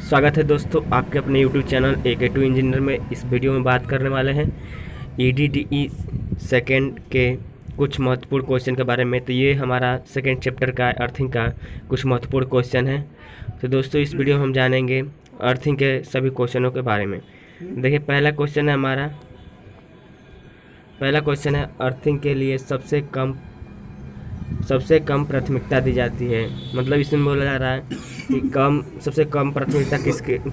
स्वागत है दोस्तों आपके अपने YouTube चैनल AK2 इंजीनियर में। इस वीडियो में बात करने वाले हैं EDDE सेकेंड के कुछ महत्वपूर्ण क्वेश्चन के बारे में। तो ये हमारा सेकेंड चैप्टर का अर्थिंग का कुछ महत्वपूर्ण क्वेश्चन है। तो दोस्तों इस वीडियो में हम जानेंगे अर्थिंग के सभी क्वेश्चनों के बारे में। देखिए पहला क्वेश्चन है अर्थिंग के लिए सबसे कम प्राथमिकता दी जाती है। मतलब इसमें बोला जा रहा है कि सबसे कम प्राथमिकता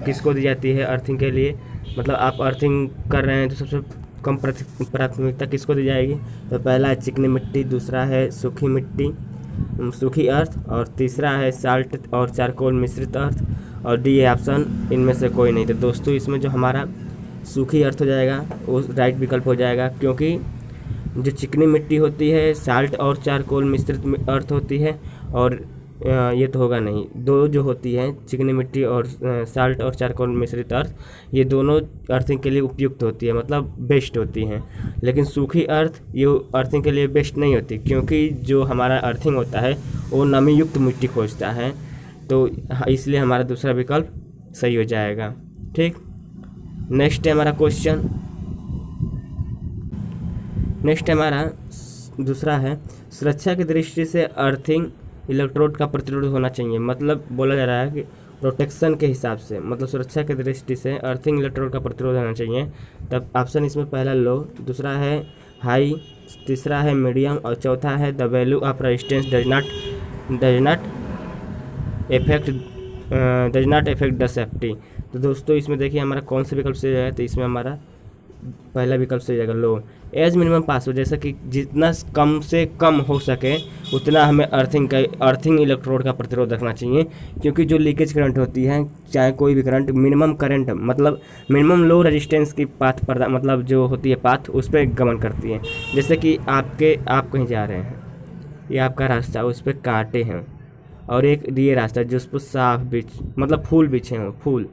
किसको दी जाती है अर्थिंग के लिए। मतलब आप अर्थिंग कर रहे हैं तो सबसे कम प्राथमिकता किसको दी जाएगी। तो पहला है चिकनी मिट्टी, दूसरा है सूखी अर्थ, और तीसरा है साल्ट और चारकोल मिश्रित अर्थ, और डी है ऑप्शन इनमें से कोई नहीं। तो दोस्तों इसमें जो हमारा सूखी अर्थ हो जाएगा वो राइट विकल्प हो जाएगा, क्योंकि जो चिकनी मिट्टी होती है साल्ट और चारकोल मिश्रित अर्थ होती है, और ये तो होगा नहीं। दो जो होती हैं चिकनी मिट्टी और साल्ट और चारकोल मिश्रित अर्थ, ये दोनों अर्थिंग के लिए उपयुक्त होती है, मतलब बेस्ट होती हैं। लेकिन सूखी अर्थ ये अर्थिंग के लिए बेस्ट नहीं होती, क्योंकि जो हमारा अर्थिंग होता है वो नमी युक्त मिट्टी खोजता है। तो इसलिए हमारा दूसरा विकल्प सही हो जाएगा। ठीक, नेक्स्ट हमारा दूसरा है सुरक्षा की दृष्टि से अर्थिंग इलेक्ट्रोड का प्रतिरोध होना चाहिए। मतलब बोला जा रहा है कि प्रोटेक्शन के हिसाब से, मतलब सुरक्षा की दृष्टि से अर्थिंग इलेक्ट्रोड का प्रतिरोध होना चाहिए। तब ऑप्शन इसमें पहला लो, दूसरा है हाई, तीसरा है मीडियम, और चौथा है the value of resistance does not effect the safety. तो दोस्तों इसमें देखिए हमारा कौन सा विकल्प सही है। तो इसमें हमारा पहला विकल्प सही जाएगा लो। एज मिनिमम पास हो, जैसा कि जितना कम से कम हो सके उतना हमें अर्थिंग इलेक्ट्रोड का प्रतिरोध रखना चाहिए, क्योंकि जो लीकेज करंट होती है, चाहे कोई भी करंट, मिनिमम करंट मतलब मिनिमम लो रेजिस्टेंस की पाथ पर, मतलब जो होती है पाथ, उस पर गमन करती है। जैसे कि आप कहीं जा रहे हैं, ये आपका रास्ता, उस पर कांटे हैं, और एक ये रास्ता जिस पर साफ मतलब फूल बिछे हों फूल,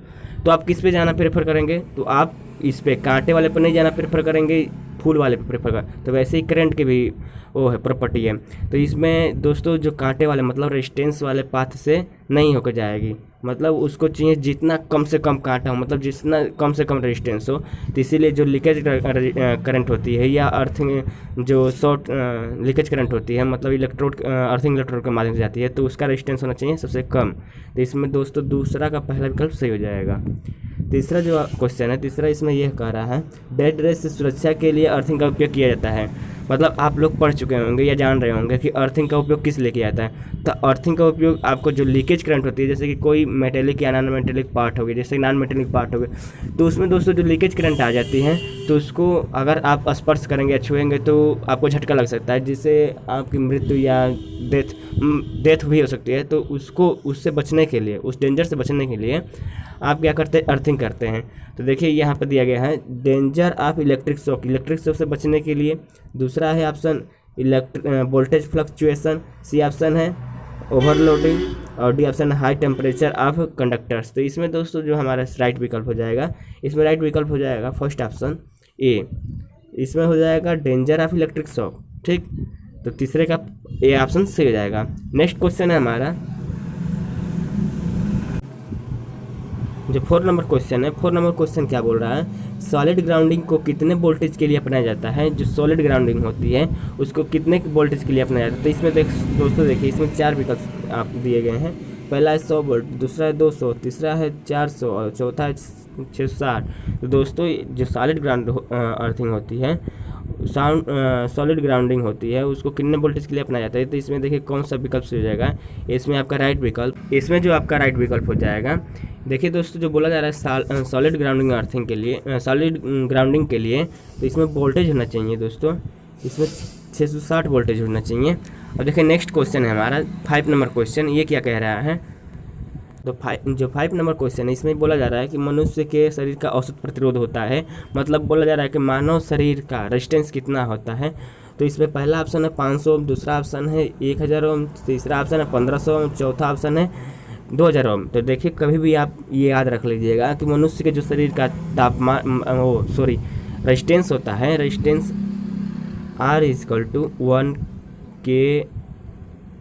तो आप किस पे जाना प्रेफर करेंगे। तो आप इस पे कांटे वाले पर नहीं जाना प्रेफर करेंगे, फूल वाले पे प्रेफर कर। तो वैसे ही करंट की भी वो है प्रॉपर्टी है। तो इसमें दोस्तों जो कांटे वाले मतलब रेजिस्टेंस वाले पाथ से नहीं होकर जाएगी, मतलब उसको चाहिए जितना कम से कम कांटा हो, मतलब जितना कम से कम रेजिस्टेंस हो। तो इसीलिए जो लीकेज करंट होती है या अर्थिंग जो शॉर्ट लीकेज करंट होती है, मतलब अर्थिंग इलेक्ट्रोड के माध्यम से जाती है, तो उसका रेजिस्टेंस होना चाहिए सबसे कम। तो इसमें दोस्तों दूसरा का पहला विकल्प सही हो जाएगा। तीसरा जो क्वेश्चन है, तीसरा इसमें यह कह रहा है डेड रेस से सुरक्षा के लिए अर्थिंग का उपयोग किया जाता है। मतलब आप लोग पढ़ चुके होंगे या जान रहे होंगे कि अर्थिंग का उपयोग किस लिए किया जाता है। तो अर्थिंग का उपयोग आपको जो लीकेज करंट होती है, जैसे कि कोई मेटेलिक या नॉन मेटेलिक पार्ट हो गई, जैसे नॉन मेटेलिक पार्ट हो गए, तो उसमें दोस्तों जो लीकेज करंट आ जाती है, तो उसको अगर आप स्पर्श करेंगे या छुएंगे तो आपको झटका लग सकता है, जिससे आपकी मृत्यु या डेथ भी हो सकती है। तो उससे बचने के लिए, उस डेंजर से बचने के लिए आप क्या करते हैं, अर्थिंग करते हैं। तो देखिए यहाँ पर दिया गया है डेंजर ऑफ इलेक्ट्रिक शॉक से बचने के लिए। दूसरा है option voltage fluctuation, C option है ओवरलोडिंग, और D option high temperature of conductors. तो इसमें दोस्तों जो हमारा राइट विकल्प हो जाएगा, इसमें राइट विकल्प हो जाएगा फर्स्ट ऑप्शन ए, इसमें हो जाएगा डेंजर ऑफ इलेक्ट्रिक शॉक। ठीक, तो तीसरे का ए ऑप्शन सही हो जाएगा। नेक्स्ट क्वेश्चन है हमारा जो 4 नंबर क्वेश्चन है। 4 नंबर क्वेश्चन क्या बोल रहा है, सॉलिड ग्राउंडिंग को कितने वोल्टेज के लिए अपनाया जाता है। जो सॉलिड ग्राउंडिंग होती है उसको कितने वोल्टेज के लिए अपनाया जाता है। तो इसमें दोस्तों देखिए इसमें 4 विकल्प आप दिए गए हैं। पहला है 100 वोल्ट, दूसरा है 200, तीसरा है 400, और चौथा है 660। तो दोस्तों जो सॉलिड ग्राउंड अर्थिंग होती है, सॉलिड ग्राउंडिंग होती है, उसको कितने वोल्टेज के लिए अपनाया जाता है। तो इसमें देखिए कौन सा विकल्प हो जाएगा। इसमें आपका राइट विकल्प, इसमें जो आपका राइट विकल्प हो जाएगा, देखिए दोस्तों जो बोला जा रहा है सॉलिड ग्राउंडिंग अर्थिंग के लिए, सॉलिड ग्राउंडिंग के लिए, तो इसमें वोल्टेज होना चाहिए दोस्तों, इसमें 660 वोल्टेज होना चाहिए। और देखिए नेक्स्ट क्वेश्चन है हमारा 5 नंबर क्वेश्चन। ये क्या कह रहा है, तो 5 नंबर क्वेश्चन है, इसमें बोला जा रहा है कि मनुष्य के शरीर का औसत प्रतिरोध होता है। मतलब बोला जा रहा है कि मानव शरीर का रेजिस्टेंस कितना होता है। तो इसमें पहला ऑप्शन है 500 ओम, दूसरा ऑप्शन है 1000 ओम, तीसरा ऑप्शन है 1500 ओम, चौथा ऑप्शन है 2000 ओम। तो देखिए कभी भी आप ये याद रख लीजिएगा कि मनुष्य के जो शरीर का रेजिस्टेंस होता है, रेजिस्टेंस R = 1 k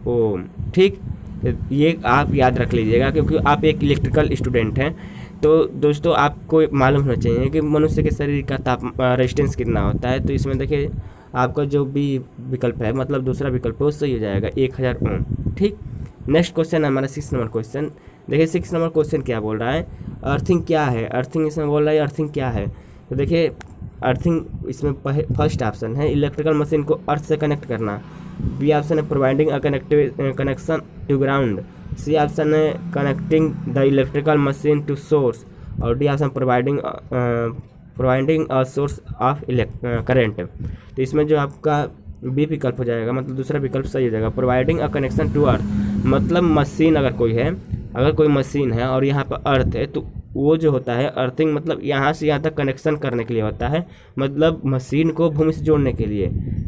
ओम। ठीक, ये आप याद रख लीजिएगा, क्योंकि आप एक इलेक्ट्रिकल स्टूडेंट हैं। तो दोस्तों आपको मालूम होना चाहिए कि मनुष्य के शरीर का रेजिस्टेंस कितना होता है। तो इसमें देखिए आपका जो भी विकल्प है, मतलब दूसरा विकल्प है, वो सही हो जाएगा 1000 ओम। ठीक, नेक्स्ट क्वेश्चन हमारा 6 नंबर क्वेश्चन। देखिए 6 नंबर क्वेश्चन क्या बोल रहा है, अर्थिंग क्या है। अर्थिंग इसमें बोल रहा है अर्थिंग क्या है। तो देखिए अर्थिंग इसमें फर्स्ट ऑप्शन है इलेक्ट्रिकल मशीन को अर्थ से कनेक्ट करना। बी ऑप्शन है providing a connection to ground. C option है connecting the electrical machine to source. और D option providing a source of current. तो इसमें जो आपका बी विकल्प हो जाएगा, मतलब दूसरा विकल्प सही हो जाएगा, providing a connection to earth. मतलब मशीन अगर कोई है, अगर कोई मशीन है और यहाँ पर अर्थ है, तो वो जो होता है अर्थिंग, मतलब यहाँ से यहाँ तक कनेक्शन करने के लिए होता है, मतलब मशीन को भूमि से जोड़ने के लिए।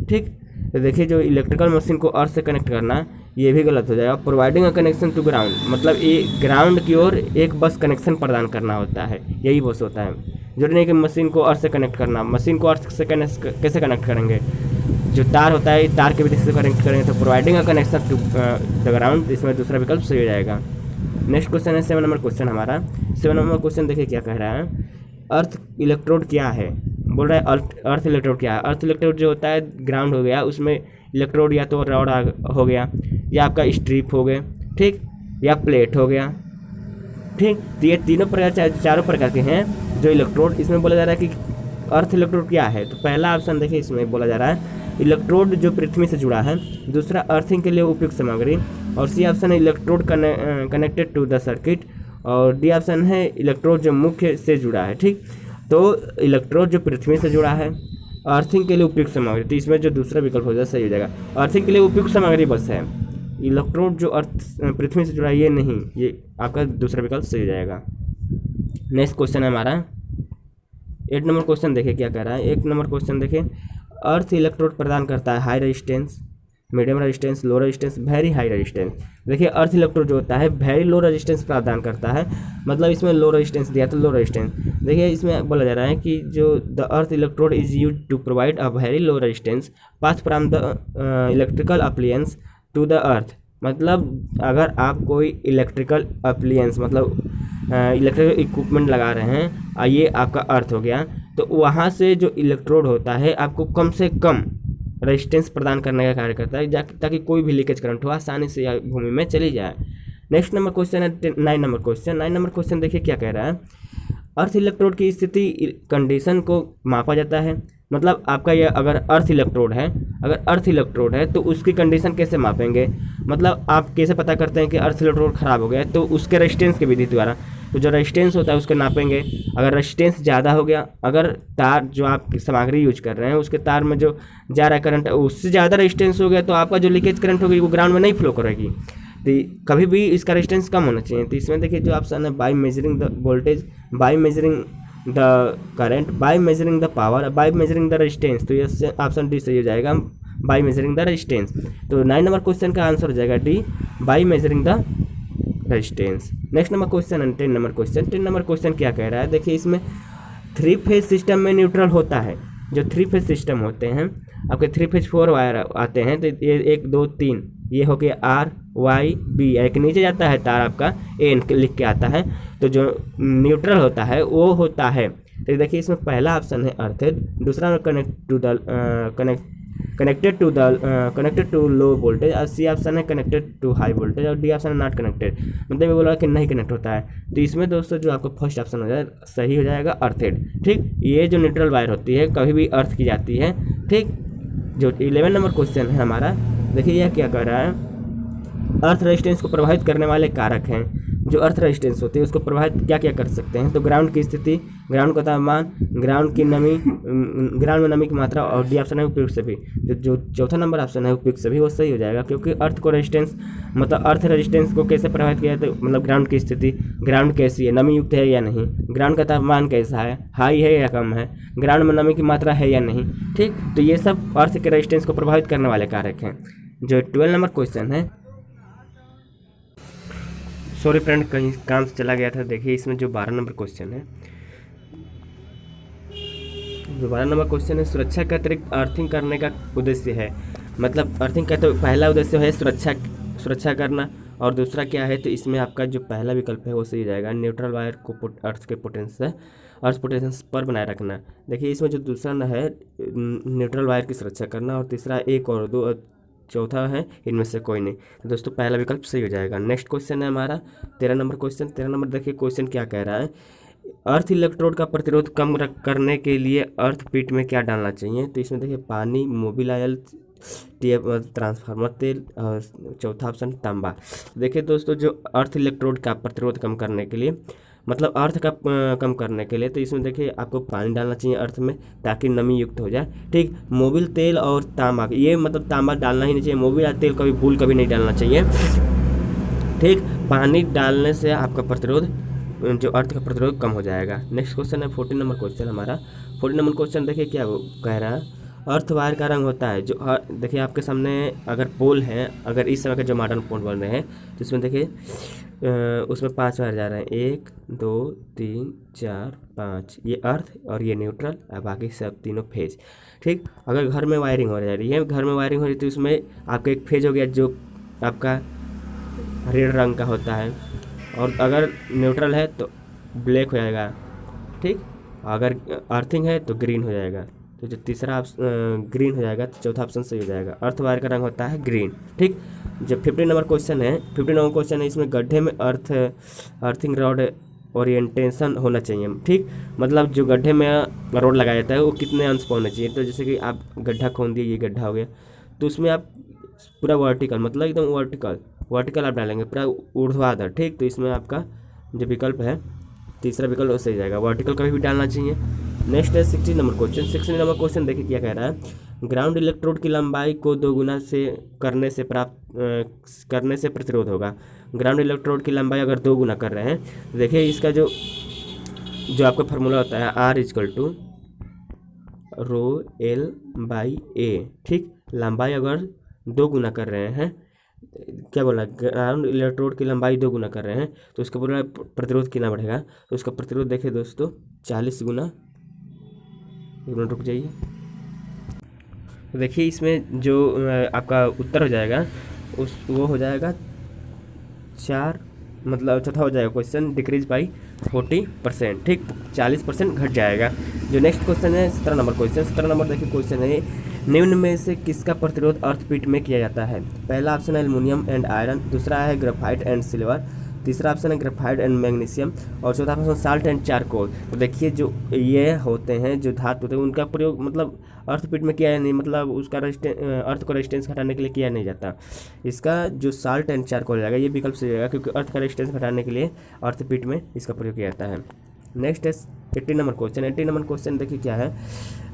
ठीक, तो देखिए जो इलेक्ट्रिकल मशीन को अर्थ से कनेक्ट करना, ये भी गलत हो जाएगा। Providing a connection to ground, मतलब ये ग्राउंड की ओर एक बस कनेक्शन प्रदान करना होता है, यही बस होता है। जोड़ने की मशीन को अर्थ से कनेक्ट करना, मशीन को अर्थ से कैसे कनेक्ट करेंगे, जो तार होता है तार के विधि से कनेक्ट करेंगे। तो providing a connection to the ground, इसमें दूसरा विकल्प सही हो जाएगा। नेक्स्ट क्वेश्चन है 7 नंबर क्वेश्चन हमारा। 7 नंबर क्वेश्चन देखिए क्या कह रहा है, अर्थ इलेक्ट्रोड क्या है। बोल रहा है अर्थ इलेक्ट्रोड क्या है। अर्थ इलेक्ट्रोड जो होता है ग्राउंड हो गया, उसमें इलेक्ट्रोड या तो रॉड हो गया, या आपका स्ट्रिप हो गए, ठीक, या प्लेट हो गया। ठीक, तो ये तीनों प्रकार, चारों प्रकार के हैं जो इलेक्ट्रोड। इसमें बोला जा रहा है कि अर्थ इलेक्ट्रोड क्या है। तो पहला ऑप्शन देखिए इसमें बोला जा रहा है इलेक्ट्रोड जो पृथ्वी से जुड़ा है। दूसरा अर्थिंग के लिए उपयुक्त सामग्री। और सी ऑप्शन है electrode connected to the circuit. और डी ऑप्शन है इलेक्ट्रोड जो मुख्य से जुड़ा है। ठीक, तो इलेक्ट्रोड जो पृथ्वी से जुड़ा है, अर्थिंग के लिए उपयुक्त सामग्री, तो इसमें जो दूसरा विकल्प हो जाए सही हो जाएगा। अर्थिंग के लिए उपयुक्त सामग्री बस है, इलेक्ट्रोड जो पृथ्वी से जुड़ा है ये नहीं, ये आपका दूसरा विकल्प सही हो जाएगा। नेक्स्ट क्वेश्चन है हमारा 8 नंबर क्वेश्चन। देखिए क्या कह रहा है, 1 नंबर क्वेश्चन देखिए, अर्थ इलेक्ट्रोड प्रदान करता है high resistance, medium resistance, low resistance, very high resistance. देखिए अर्थ इलेक्ट्रोड जो होता है वेरी लो रेजिस्टेंस प्रदान करता है, मतलब इसमें लो रेजिस्टेंस दिया तो लो रेजिस्टेंस। देखिए इसमें बोला जा रहा है कि जो the earth electrode is use to provide a very low resistance path from the electrical appliance to the earth. मतलब अगर आप कोई इलेक्ट्रिकल अप्लायंस, मतलब इलेक्ट्रिकल इक्विपमेंट लगा रहे हैं, ये आपका अर्थ हो गया, तो वहाँ से जो इलेक्ट्रोड होता है आपको कम से कम रेजिस्टेंस प्रदान करने का कार्य करता है, ताकि कोई भी लीकेज करंट हो आसानी से भूमि में चली जाए। नेक्स्ट नंबर क्वेश्चन है 9 नंबर क्वेश्चन। 9 नंबर क्वेश्चन देखिए क्या कह रहा है, अर्थ इलेक्ट्रोड की स्थिति कंडीशन को मापा जाता है। मतलब आपका ये अगर अर्थ इलेक्ट्रोड है तो उसकी कंडीशन कैसे मापेंगे, मतलब आप कैसे पता करते हैं कि अर्थ इलेक्ट्रोड खराब हो गया, तो उसके रेजिस्टेंस की विधि द्वारा, तो जो रेजिस्टेंस होता है उसको नापेंगे। अगर रेजिस्टेंस ज़्यादा हो गया, अगर तार जो आप सामग्री यूज कर रहे हैं उसके तार में जो जा रहा है करंट उससे ज़्यादा रेजिस्टेंस हो गया, तो आपका जो लीकेज करंट होगी वो ग्राउंड में नहीं फ्लो करेगी, तो कभी भी इसका रेजिस्टेंस कम होना चाहिए। तो इसमें देखिए जो ऑप्शन है by measuring the voltage, by measuring the current, by measuring the power, by measuring the resistance, तो ये ऑप्शन डी सही हो जाएगा, बाय मेजरिंग द रेजिस्टेंस। तो 9 नंबर क्वेश्चन का आंसर हो जाएगा D, by measuring the resistance. Next number question है 10 नंबर क्वेश्चन। 10 नंबर क्वेश्चन क्या कह रहा है, देखिए इसमें 3 फेज सिस्टम में न्यूट्रल होता है। जो 3 फेज सिस्टम होते हैं आपके 3 फेज 4 वायर आते हैं, तो ये 1 2 3 ये हो गया आर वाई बी, एक नीचे जाता है तार आपका एन लिख के आता है। तो जो न्यूट्रल होता है वो होता है, तो देखिए इसमें पहला ऑप्शन है अर्थेड, दूसरा कनेक्टेड टू लो वोल्टेज, और सी ऑप्शन है कनेक्टेड टू हाई वोल्टेज, और डी ऑप्शन है नॉट कनेक्टेड, मतलब ये बोला कि नहीं कनेक्ट होता है। तो इसमें दोस्तों जो आपको फर्स्ट ऑप्शन हो जाए सही हो जाएगा अर्थेड। ठीक, ये जो न्यूट्रल वायर होती है कभी भी अर्थ की जाती है। ठीक, जो 11 नंबर क्वेश्चन है हमारा, देखिए यह क्या कर रहा है, अर्थ रेजिस्टेंस को प्रभावित करने वाले कारक हैं। जो अर्थ रेजिस्टेंस होती है उसको प्रभावित क्या क्या कर सकते हैं, तो ग्राउंड की स्थिति, ग्राउंड का तापमान, ग्राउंड की नमी, ग्राउंड में नमी की मात्रा, और डी ऑप्शन है उपयुक्त सभी। जो चौथा नंबर ऑप्शन है उपयुक्त सभी, वो सही हो जाएगा, क्योंकि अर्थ को रेजिस्टेंस, मतलब अर्थ रेजिस्टेंस को कैसे प्रभावित किया, तो मतलब ग्राउंड की स्थिति, ग्राउंड कैसी है, नमी युक्त है या नहीं, ग्राउंड का तापमान कैसा है, हाई है या कम है, ग्राउंड में नमी की मात्रा है या नहीं। ठीक, तो ये सब अर्थ के रेजिस्टेंस को प्रभावित करने वाले कारक हैं। जो 12 नंबर क्वेश्चन है, सॉरी फ्रेंड कहीं काम से चला गया था। देखिए इसमें जो 12 नंबर क्वेश्चन है, जो 12 नंबर क्वेश्चन है, सुरक्षा के अतिरिक्त अर्थिंग करने का उद्देश्य है। मतलब अर्थिंग का तो पहला उद्देश्य है सुरक्षा करना, और दूसरा क्या है, तो इसमें आपका जो पहला विकल्प है वो सही हो जाएगा, न्यूट्रल वायर को अर्थ के पोटेंशियल अर्थ पोटेंशियल पर बनाए रखना। देखिए इसमें जो दूसरा न है न्यूट्रल वायर की सुरक्षा करना, और तीसरा एक और दो, और चौथा है इनमें से कोई नहीं। तो दोस्तों पहला विकल्प सही हो जाएगा। नेक्स्ट क्वेश्चन है हमारा 13 नंबर क्वेश्चन। 13 नंबर देखिए क्वेश्चन क्या कह रहा है, अर्थ इलेक्ट्रोड का प्रतिरोध कम करने के लिए अर्थ पीट में क्या डालना चाहिए। तो इसमें देखिए पानी, मोबिल ऑयल, ट्रांसफार्मर तेल, और चौथा ऑप्शन तांबा। देखिए दोस्तों जो अर्थ इलेक्ट्रोड का प्रतिरोध कम करने के लिए, मतलब अर्थ का कम करने के लिए, तो इसमें देखिए आपको पानी डालना चाहिए अर्थ में ताकि नमी युक्त हो जाए। ठीक, मोबिल तेल और तांबा, ये मतलब तांबा डालना ही नहीं चाहिए, मोबिल या तेल कभी भूल कभी नहीं डालना चाहिए। ठीक, पानी डालने से आपका प्रतिरोध, जो अर्थ का प्रतिरोध कम हो जाएगा। नेक्स्ट क्वेश्चन है 14 नंबर क्वेश्चन हमारा। 14 नंबर क्वेश्चन देखिए क्या कह रहा है, अर्थ वायर का रंग होता है जो देखिए आपके सामने अगर पोल है, अगर इस समय के जो मॉडर्न पोल बन रहे हैं, तो इसमें देखिए उसमें 5 वायर जा रहे हैं, 1 2 3 4 5, ये अर्थ और ये न्यूट्रल, और बाकी सब तीनों फेज। ठीक, अगर घर में वायरिंग हो रही है, घर में वायरिंग हो रही है, तो उसमें आपका एक फेज हो गया जो आपका रेड रंग का होता है, और अगर न्यूट्रल है तो ब्लैक हो जाएगा। ठीक, अगर अर्थिंग है तो ग्रीन हो जाएगा। तो जो तीसरा ग्रीन हो जाएगा, तो चौथा ऑप्शन सही हो जाएगा। अर्थ वायर का रंग होता है ग्रीन। ठीक, जो 15 नंबर क्वेश्चन है, 15 नंबर क्वेश्चन है, इसमें गड्ढे में अर्थिंग रॉड ओरिएंटेशन होना चाहिए। ठीक, मतलब जो गड्ढे में रोड लगाया जाता है वो कितने अंश पर होना चाहिए। तो जैसे कि आप गड्ढा खोद दिए, ये गड्ढा हो गया, तो उसमें आप पूरा वर्टिकल, मतलब एकदम वर्टिकल आप डालेंगे, पूरा ऊर्ध्वाधर। ठीक, तो इसमें आपका जो विकल्प है तीसरा विकल्प वो सही जाएगा, वर्टिकल कभी भी डालना चाहिए। नेक्स्ट है 16 नंबर क्वेश्चन। 16 नंबर क्वेश्चन देखिए क्या कह रहा है, ग्राउंड इलेक्ट्रोड की लंबाई को 2 गुना से करने से प्रतिरोध होगा। ग्राउंड इलेक्ट्रोड की लंबाई अगर 2 गुना कर रहे हैं, तो देखिए इसका जो आपका फार्मूला होता है R=ρL/A। ठीक, लंबाई अगर 2 गुना कर रहे हैं, क्या बोला, ग्राउंड इलेक्ट्रोड की लंबाई 2 गुना कर रहे हैं, तो उसका पूरा प्रतिरोध कितना बढ़ेगा। तो उसका प्रतिरोध देखिए दोस्तों 40 गुना, एक मिनट रुक जाइए। तो देखिए इसमें जो आपका उत्तर हो जाएगा वो हो जाएगा 4, मतलब चौथा हो जाएगा क्वेश्चन, डिक्रीज बाई 40%। ठीक, 40% घट जाएगा। जो नेक्स्ट क्वेश्चन है 17 नंबर क्वेश्चन। 17 नंबर देखिए क्वेश्चन है, निम्न में से किसका प्रतिरोध अर्थपीट में किया जाता है। पहला ऑप्शन है एल्युमिनियम एंड आयरन, दूसरा है ग्रेफाइट एंड सिल्वर, तीसरा ऑप्शन है ग्रेफाइट एंड मैग्नीशियम, और चौथा ऑप्शन साल्ट एंड चारकोल। तो देखिए जो ये होते हैं, जो धातु होते हैं, उनका प्रयोग मतलब अर्थपीट में किया नहीं, मतलब उसका अर्थ को रेजिस्टेंस घटाने के लिए किया नहीं जाता। इसका जो साल्ट एंड चारकोल जाएगा, ये विकल्प सही जाएगा, क्योंकि अर्थ का रेजिस्टेंस घटाने के लिए अर्थपीट में इसका प्रयोग किया जाता है। नेक्स्ट है 18 नंबर क्वेश्चन। 18 नंबर क्वेश्चन देखिए क्या है,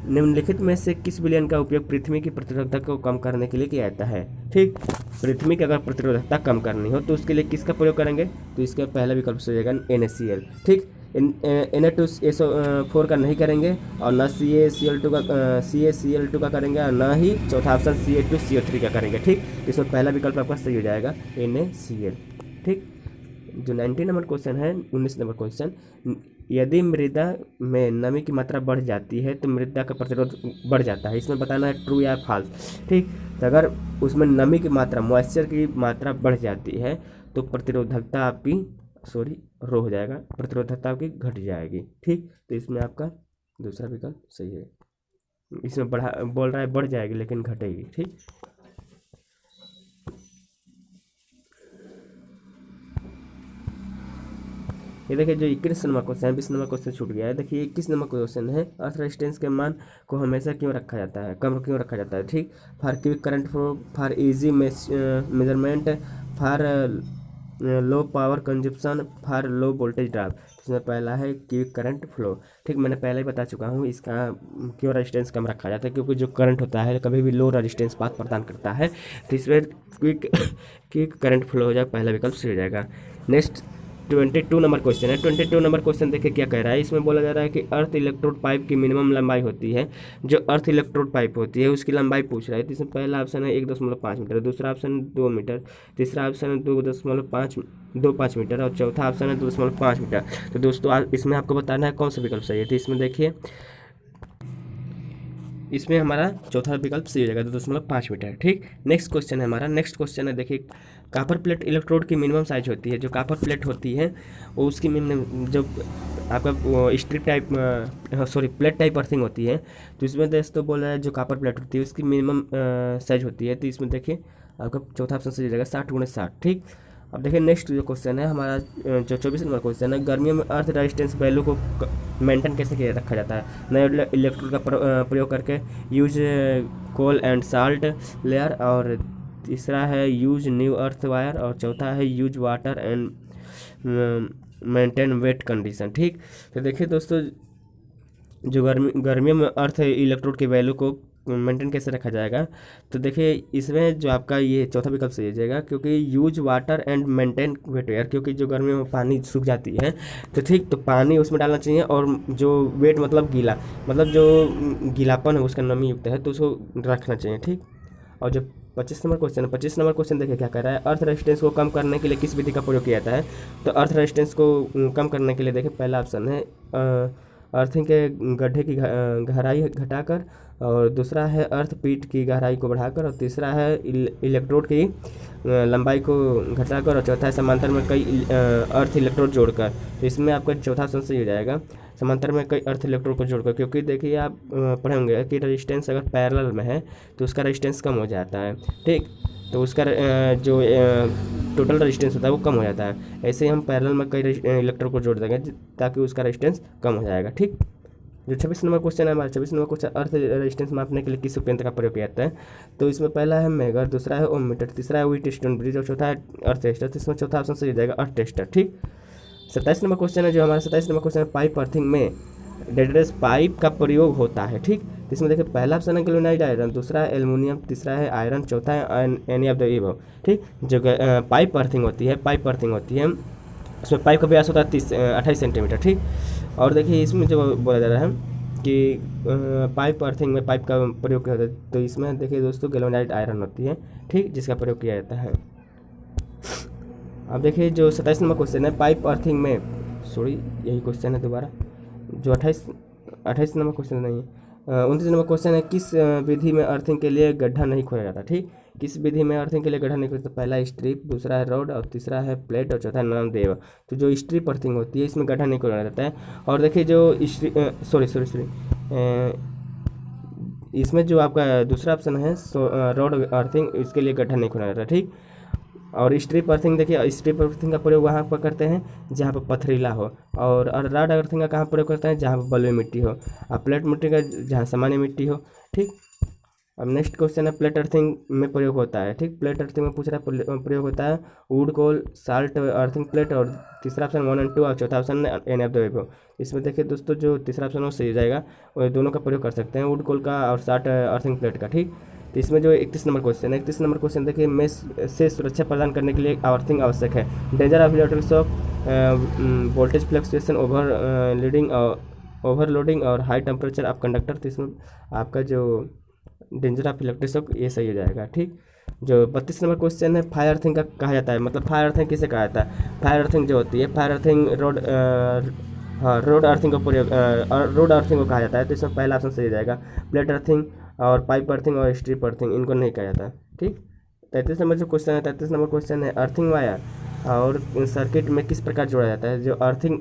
निम्नलिखित में से किस विलयन का उपयोग पृथ्वी की प्रतिरोधकता को कम करने के लिए किया जाता है। ठीक, पृथ्वी की अगर प्रतिरोधकता कम करनी हो तो उसके लिए किसका प्रयोग करेंगे, तो इसका पहला विकल्प हो जाएगा NaCl। ठीक, Na2SO4 का नहीं करेंगे, और ना CaCl2 का करेंगे, और ना ही चौथा ऑप्शन Ca2CO3 का करेंगे। ठीक, इसमें पहला विकल्प आपका सही हो जाएगा NaCl। ठीक, जो 19 नंबर क्वेश्चन है, 19 नंबर क्वेश्चन, यदि मृदा में नमी की मात्रा बढ़ जाती है तो मृदा का प्रतिरोध बढ़ जाता है। इसमें बताना है ट्रू या फॉल्स। ठीक, तो अगर उसमें नमी की मात्रा, मॉइस्चर की मात्रा बढ़ जाती है तो प्रतिरोधकता आपकी रो हो जाएगा, प्रतिरोधकता आपकी घट जाएगी। ठीक, तो इसमें आपका दूसरा विकल्प सही है। इसमें बोल रहा है बढ़ जाएगी लेकिन घटेगी। ठीक, ये देखिए जो 21 नंबर क्वेश्चन है, 20 नंबर क्वेश्चन छूट गया है। देखिए 21 नंबर क्वेश्चन है, अर्थ रेजिस्टेंस के मान को हमेशा क्यों रखा जाता है, कम क्यों रखा जाता है। ठीक, for quick current flow, for easy measurement, for low power consumption, for low voltage drop. इसमें पहला है क्विक करंट फ्लो। ठीक, मैंने पहले ही बता चुका हूँ इसका क्यों रेजिस्टेंस कम रखा जाता है, क्योंकि जो करंट होता है कभी भी लो रेजिस्टेंस पाथ प्रदान करता है, तो इसमें क्विक करंट फ्लो हो जाएगा, पहला विकल्प सही हो जाएगा। नेक्स्ट 22 नंबर क्वेश्चन है। 22 नंबर क्वेश्चन देखिए क्या कह रहा है, इसमें बोला जा रहा है कि अर्थ इलेक्ट्रोड पाइप की मिनिमम लंबाई होती है, जो अर्थ इलेक्ट्रोड पाइप होती है उसकी लंबाई पूछ रहा है। तो इसमें पहला ऑप्शन है 1.5 मीटर, दूसरा ऑप्शन 2 मीटर, तीसरा ऑप्शन है 2.5 मीटर, और चौथा ऑप्शन है 2.5 मीटर। तो दोस्तों इसमें आपको बताना है कौन सा विकल्प सही है। तो इसमें देखिए इसमें हमारा चौथा विकल्प सही हो जाएगा, 2.5 मीटर। ठीक, नेक्स्ट क्वेश्चन है हमारा। नेक्स्ट क्वेश्चन है देखिए कॉपर प्लेट इलेक्ट्रोड की मिनिमम साइज होती है। जो कॉपर प्लेट होती है वो उसकी मिनिमम जो आपका strip type plate type earthing होती है, तो इसमें दोस्तों बोल रहा है जो कॉपर प्लेट होती है उसकी मिनिमम साइज होती है। तो इसमें देखिए आपका चौथा ऑप्शन सही हो जाएगा 60x60। ठीक, अब देखिए नेक्स्ट जो क्वेश्चन है हमारा जो 24 नंबर क्वेश्चन है, गर्मियों में अर्थ रेजिस्टेंस वैल्यू को मेंटेन कैसे किया रखा जाता है नए इलेक्ट्रोड का प्रयोग करके। Use coal and salt layer, और तीसरा है यूज न्यू अर्थ वायर, और चौथा है use water and maintain wait condition. ठीक, तो देखिए दोस्तों जो गर्मियों में अर्थ इलेक्ट्रोड की वैल्यू को मेंटेन कैसे रखा जाएगा, तो देखिए इसमें जो आपका ये चौथा विकल्प सही हो जाएगा, क्योंकि use water and maintain wet air, क्योंकि जो गर्मियों में पानी सूख जाती है तो ठीक, तो पानी उसमें डालना चाहिए, और जो वेट मतलब गीला, मतलब जो गीलापन है उसका नमी युक्त है तो उसको रखना चाहिए। ठीक, और जो 25 नंबर क्वेश्चन है, 25 नंबर क्वेश्चन देखिए क्या कर रहा है, अर्थ रेजिस्टेंस को कम करने के लिए किस विधि का प्रयोग किया जाता है। तो अर्थ रेजिस्टेंस को कम करने के लिए देखिए पहला ऑप्शन है अर्थिंग के गड्ढे की गहराई घटाकर, और दूसरा है अर्थ पीट की गहराई को बढ़ाकर, और तीसरा है इलेक्ट्रोड की लंबाई को घटाकर, और चौथा है समांतर में कई अर्थ इलेक्ट्रोड जोड़कर। तो इसमें आपका चौथा ऑप्शन सही हो जाएगा, समांतर में कई अर्थ इलेक्ट्रोड को जोड़कर, क्योंकि देखिए आप पढ़ेंगे कि रेजिस्टेंस अगर पैरेलल में है तो उसका रेजिस्टेंस कम हो जाता है। ठीक, तो उसका जो टोटल रेजिस्टेंस होता है वो कम हो जाता है। ऐसे ही हम पैरेलल में कई इलेक्ट्रोड को जोड़ देंगे ताकि उसका रेजिस्टेंस कम हो जाएगा। ठीक, जो 26 नंबर क्वेश्चन है हमारा 26 नंबर क्वेश्चन, अर्थ रेजिस्टेंस मापने के लिए किस उपयंत्र का प्रयोग किया जाता है। तो इसमें पहला है मेगर, दूसरा है ओम मीटर, तीसरा है व्हीट स्टोन ब्रिज, और चौथा है अर्थ टेस्टर। तो इसमें चौथा ऑप्शन सही हो जाएगा अर्थ टेस्टर। ठीक, 27 नंबर क्वेश्चन है जो हमारा 27 नंबर क्वेश्चन है, पाइप अर्थिंग में डेडरेस पाइप का प्रयोग होता है। ठीक, इसमें देखिए पहला ऑप्शन है गैल्वेनाइज्ड आयरन, दूसरा है एल्युमिनियम, तीसरा है आयरन, चौथा है एनी ऑफ द एबव। ठीक, जो पाइप अर्थिंग होती है, पाइप अर्थिंग होती है उसमें पाइप का व्यास होता है 28 सेंटीमीटर। ठीक, और देखिए इसमें जो बोला जा रहा है कि पाइप अर्थिंग में पाइप का प्रयोग किया जाता है, तो इसमें देखिए दोस्तों गैल्वेनाइज्ड आयरन होती है। ठीक, जिसका प्रयोग किया जाता है। अब देखिए जो 27 नंबर क्वेश्चन है, पाइप अर्थिंग में, सॉरी यही क्वेश्चन है दोबारा, जो 28 नंबर क्वेश्चन नहीं, 29 नंबर क्वेश्चन है, किस विधि में अर्थिंग के लिए गड्ढा नहीं खोदा जाता। ठीक, किस विधि में अर्थिंग के लिए गड्ढा नहीं खोदा जाता, पहला स्ट्रिप, दूसरा है रॉड, और तीसरा है प्लेट, और चौथा नामदेव। तो जो स्ट्रिप अर्थिंग होती है इसमें गड्ढा नहीं खोदा जाता है। और देखिए जो इसमें जो आपका दूसरा ऑप्शन है रॉड अर्थिंग, इसके लिए गड्ढा नहीं खोदा जाता। ठीक, और स्ट्रिप अर्थिंग देखिए स्ट्रिप अर्थिंग का प्रयोग वहाँ पर करते हैं जहाँ पर पथरीला हो, और रॉड अर्थिंग का कहाँ प्रयोग करते हैं जहाँ पर बलुई मिट्टी हो, और प्लेट मिट्टी का जहाँ सामान्य मिट्टी हो। ठीक, अब नेक्स्ट क्वेश्चन है प्लेट अर्थिंग में प्रयोग होता है। ठीक, प्लेट अर्थिंग में पूछ रहा है प्रयोग होता है wood coal salt earthing plate, और तीसरा ऑप्शन 1 और 2, और चौथा option any of the above. इसमें देखिए दोस्तों जो तीसरा ऑप्शन वो सही हो जाएगा, और दोनों का प्रयोग कर सकते हैं, वुड कोल का और साल्ट अर्थिंग प्लेट का। ठीक, तो इसमें जो 31 नंबर क्वेश्चन है, 31 नंबर क्वेश्चन देखिए मेष से सुरक्षा प्रदान करने के लिए अर्थिंग आवश्यक है। Danger of electric shock, voltage fluctuation, overloading और हाई टेम्परेचर ऑफ कंडक्टर। तो इसमें आपका जो डेंजर ऑफ इलेक्ट्रिक शॉक ये सही हो जाएगा। ठीक, जो 32 नंबर क्वेश्चन है, फायर अर्थिंग का कहा जाता है, मतलब फायर अर्थिंग किसे कहा जाता है। फायर अर्थिंग जो होती है, फायर अर्थिंग रोड अर्थिंग का प्रयोग रोड अर्थिंग को कहा जाता है। तो इसमें पहला ऑप्शन सही हो जाएगा, प्लेट अर्थिंग और पाइप अर्थिंग और स्ट्रिप अर्थिंग इनको नहीं कहा जाता। ठीक, 33 नंबर जो क्वेश्चन है, 33 नंबर क्वेश्चन है, अर्थिंग वायर और सर्किट में किस प्रकार जोड़ा जाता है। जो अर्थिंग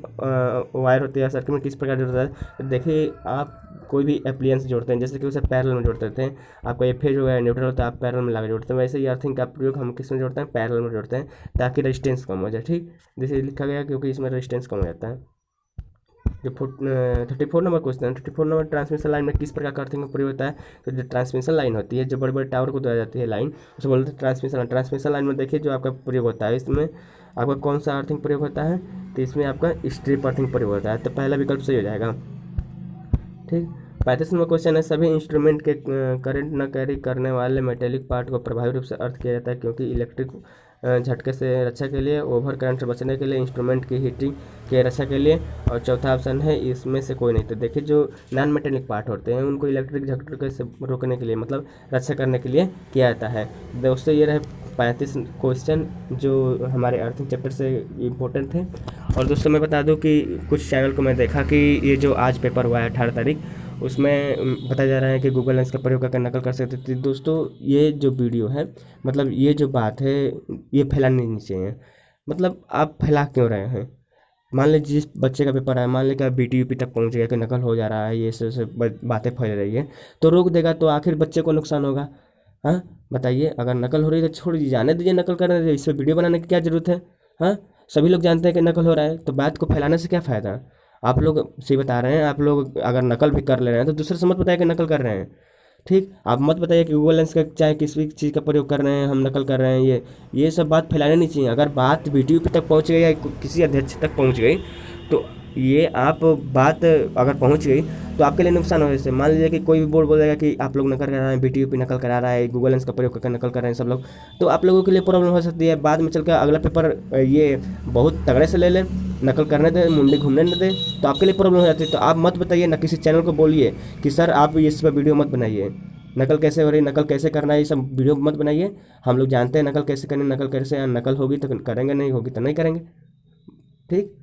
वायर होती है सर्किट में किस प्रकार जोड़ा जाता है, तो देखिए आप कोई भी एप्लियंस जोड़ते हैं जैसे कि उसे पैरेलल में जोड़ते हैं, आपका ये फेज हो गया न्यूट्रल होता है आप पैरेलल में लगा जोड़ते हैं, वैसे ही अर्थिंग का प्रयोग हम किस में जोड़ते हैं, पैरेलल में जोड़ते हैं ताकि रेजिस्टेंस कम हो जाए। ठीक, जैसे लिखा गया क्योंकि इसमें रेजिस्टेंस कम हो जाता है। जो 34 नंबर क्वेश्चन है, 34 नंबर ट्रांसमिशन लाइन में किस प्रकार का अर्थिंग का प्रयोग होता है। तो जो ट्रांसमिशन लाइन होती है जो बड़े बड़े टावर को दिया जाती है लाइन, उसे बोलते हैं ट्रांसमिशन लाइन। ट्रांसमिशन लाइन में देखिए जो आपका प्रयोग होता है इसमें आपका कौन सा अर्थिंग प्रयोग होता है, तो इसमें आपका स्ट्रिप अर्थिंग प्रयोग होता है। तो पहला विकल्प सही हो जाएगा। ठीक, 35 नंबर क्वेश्चन है, सभी इंस्ट्रूमेंट के करंट न कैरी करने वाले मेटेलिक पार्ट को प्रभावी रूप से अर्थ किया जाता है, क्योंकि इलेक्ट्रिक झटके से रक्षा के लिए, ओवर करंट से बचने के लिए, इंस्ट्रूमेंट की हीटिंग के रक्षा के लिए, और चौथा ऑप्शन है इसमें से कोई नहीं। तो देखिए जो नॉन मेटेलिक पार्ट होते हैं उनको इलेक्ट्रिक झटके से रोकने के लिए, मतलब रक्षा करने के लिए किया जाता है। दोस्तों ये रहे 35 क्वेश्चन जो हमारे अर्थिंग चैप्टर से इम्पोर्टेंट थे। और दोस्तों मैं बता दूं कि कुछ चैनल को मैं देखा कि ये जो आज पेपर हुआ है 18 तारीख, उसमें बताया जा रहा है कि गूगल लेंस का प्रयोग करके नकल कर सकते थे। दोस्तों ये जो वीडियो है, मतलब ये जो बात है, ये फैलानी नहीं चाहिए। मतलब आप फैला क्यों रहे हैं? मान लीजिए जिस बच्चे का पेपर है, मान लीजिए BT UP तक पहुंच गया कि नकल हो जा रहा है, ये सब बातें फैल रही है, तो रोक देगा तो आखिर बच्चे को नुकसान होगा। हाँ बताइए, अगर नकल हो रही है तो छोड़ दीजिए, जाने दीजिए नकल करने दीजिए, इस पर वीडियो बनाने की क्या ज़रूरत है? हाँ सभी लोग जानते हैं कि नकल हो रहा है, तो बात को फैलाने से क्या फ़ायदा? आप लोग सही बता रहे हैं, आप लोग अगर नकल भी कर ले रहे हैं तो दूसरे से मत बताइए कि नकल कर रहे हैं। ठीक, आप मत बताइए कि गूगल लेंस का चाहे किसी भी चीज़ का प्रयोग कर रहे हैं, हम नकल कर रहे हैं, ये सब बात फैलाने नहीं चाहिए। अगर बात BT UP तक पहुंच गई या किसी अध्यक्ष तक पहुंच गई, तो ये आप बात अगर पहुंच गई तो आपके लिए नुकसान हो। जैसे मान लीजिए कि कोई भी बोर्ड बोलेगा कि आप लोग नकल करा रहे हैं, BT UP नकल करा रहा है, गूगल लेंस का प्रयोग करके नकल कर रहे हैं सब लोग, तो आप लोगों के लिए प्रॉब्लम हो सकती है। बाद में चलकर अगला पेपर ये बहुत तगड़े से ले लें, नकल करने दें, मुंडी घूमने न दें, तो आपके लिए प्रॉब्लम हो जाती है। तो आप मत बताइए ना, किसी चैनल को बोलिए कि सर आप इस पर वीडियो मत बनाइए, नकल कैसे हो रही, नकल कैसे करना है, ये सब वीडियो मत बनाइए। हम लोग जानते हैं नकल कैसे करनी, नकल कैसे, नकल होगी तो करेंगे, नहीं होगी तो नहीं करेंगे। ठीक,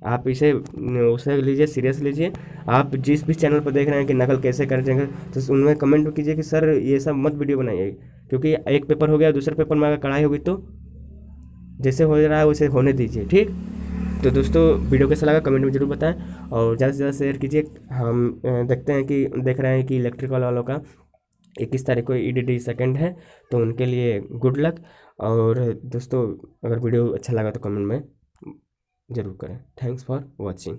आप इसे उसे लीजिए, सीरियस लीजिए। आप जिस भी चैनल पर देख रहे हैं कि नकल कैसे करेंगे, तो उनमें कमेंट कीजिए कि सर ये सब मत वीडियो बनाइए, क्योंकि एक पेपर हो गया, दूसरे पेपर में अगर कढ़ाई होगी तो जैसे हो रहा है वैसे होने दीजिए। ठीक, तो दोस्तों वीडियो कैसा लगा कमेंट में ज़रूर बताएं, और ज़्यादा से ज़्यादा शेयर कीजिए। हम देखते हैं कि देख रहे हैं कि इलेक्ट्रिकल वालों का 21 तारीख को EDD सेकंड है, तो उनके लिए गुड लक। और दोस्तों अगर वीडियो अच्छा लगा तो कमेंट में ज़रूर करें। Thanks for watching.